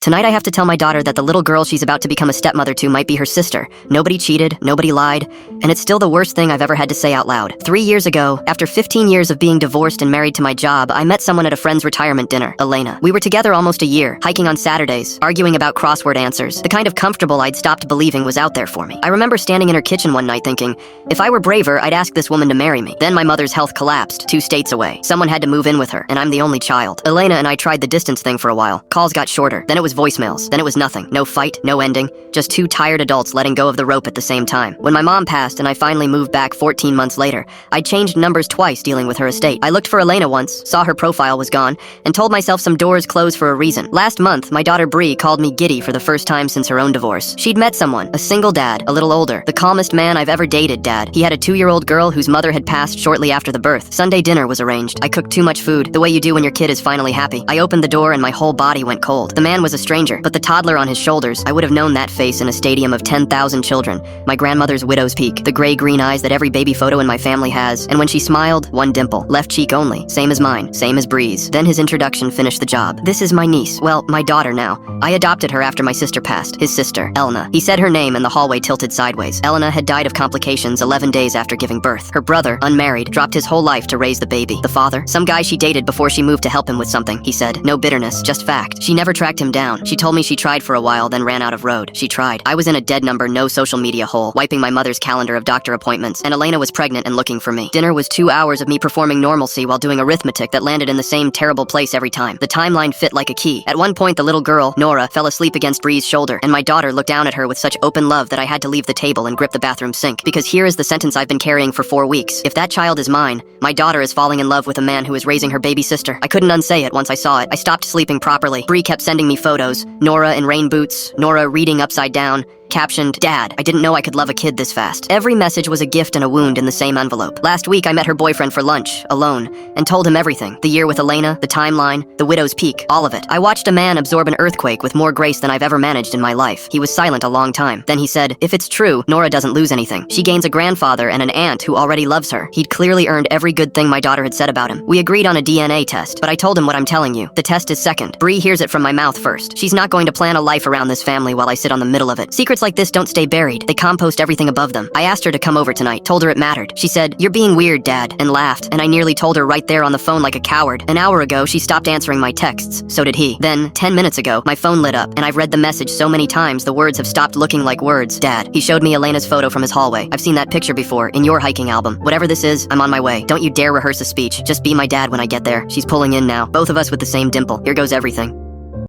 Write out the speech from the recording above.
Tonight I have to tell my daughter that the little girl she's about to become a stepmother to might be her sister. Nobody cheated, nobody lied, and it's still the worst thing I've ever had to say out loud. 3 years ago, after 15 years of being divorced and married to my job, I met someone at a friend's retirement dinner, Elena. We were together almost a year, hiking on Saturdays, arguing about crossword answers. The kind of comfortable I'd stopped believing was out there for me. I remember standing in her kitchen one night thinking, if I were braver, I'd ask this woman to marry me. Then my mother's health collapsed, 2 states away. Someone had to move in with her, and I'm the only child. Elena and I tried the distance thing for a while. Calls got shorter, then it was voicemails, then it was nothing. No fight, no ending, just 2 tired adults letting go of the rope at the same time. When my mom passed and I finally moved back 14 months later, I'd changed numbers twice dealing with her estate. I looked for Elena once, saw her profile was gone, and told myself some doors close for a reason. Last month, my daughter Bree called me giddy for the first time since her own divorce. She'd met someone, a single dad, a little older, the calmest man I've ever dated, dad. He had a 2-year-old girl whose mother had passed shortly after the birth. Sunday dinner was arranged. I cooked too much food, the way you do when your kid is finally happy. I opened the door and my whole body went cold. The man was a stranger, but the toddler on his shoulders, I would have known that face in a stadium of 10,000 children. My grandmother's widow's peak, the gray-green eyes that every baby photo in my family has, and when she smiled, one dimple, left cheek only, same as mine, same as Bree's. Then his introduction finished the job. This is my niece, well, my daughter now. I adopted her after my sister passed, his sister, Elna. He said her name and the hallway tilted sideways. Elena had died of complications 11 days after giving birth. Her brother, unmarried, dropped his whole life to raise the baby. The father, some guy she dated before she moved to help him with something, he said. No bitterness, just fact. She never tracked him down. She told me she tried for a while, then ran out of road. She tried. I was in a dead number, no social media hole, wiping my mother's calendar of doctor appointments, and Elena was pregnant and looking for me. Dinner was 2 hours of me performing normalcy while doing arithmetic that landed in the same terrible place every time. The timeline fit like a key. At one point, the little girl, Nora, fell asleep against Bree's shoulder, and my daughter looked down at her with such open love that I had to leave the table and grip the bathroom sink. Because here is the sentence I've been carrying for 4 weeks. If that child is mine, my daughter is falling in love with a man who is raising her baby sister. I couldn't unsay it once I saw it. I stopped sleeping properly. Bree kept sending me photos. Nora in rain boots, Nora reading upside down, captioned, Dad, I didn't know I could love a kid this fast. Every message was a gift and a wound in the same envelope. Last week, I met her boyfriend for lunch, alone, and told him everything. The year with Elena, the timeline, the widow's peak, all of it. I watched a man absorb an earthquake with more grace than I've ever managed in my life. He was silent a long time. Then he said, if it's true, Nora doesn't lose anything. She gains a grandfather and an aunt who already loves her. He'd clearly earned every good thing my daughter had said about him. We agreed on a DNA test, but I told him what I'm telling you. The test is second. Bree hears it from my mouth first. She's not going to plan a life around this family while I sit on the middle of it. Secrets like this don't stay buried. They compost everything above them. I asked her to come over tonight, told her it mattered. She said, you're being weird, Dad, and laughed, and I nearly told her right there on the phone like a coward. An hour ago, she stopped answering my texts. So did he. Then, 10 minutes ago, my phone lit up, and I've read the message so many times the words have stopped looking like words. Dad. He showed me Elena's photo from his hallway. I've seen that picture before, in your hiking album. Whatever this is, I'm on my way. Don't you dare rehearse a speech. Just be my dad when I get there. She's pulling in now. Both of us with the same dimple. Here goes everything.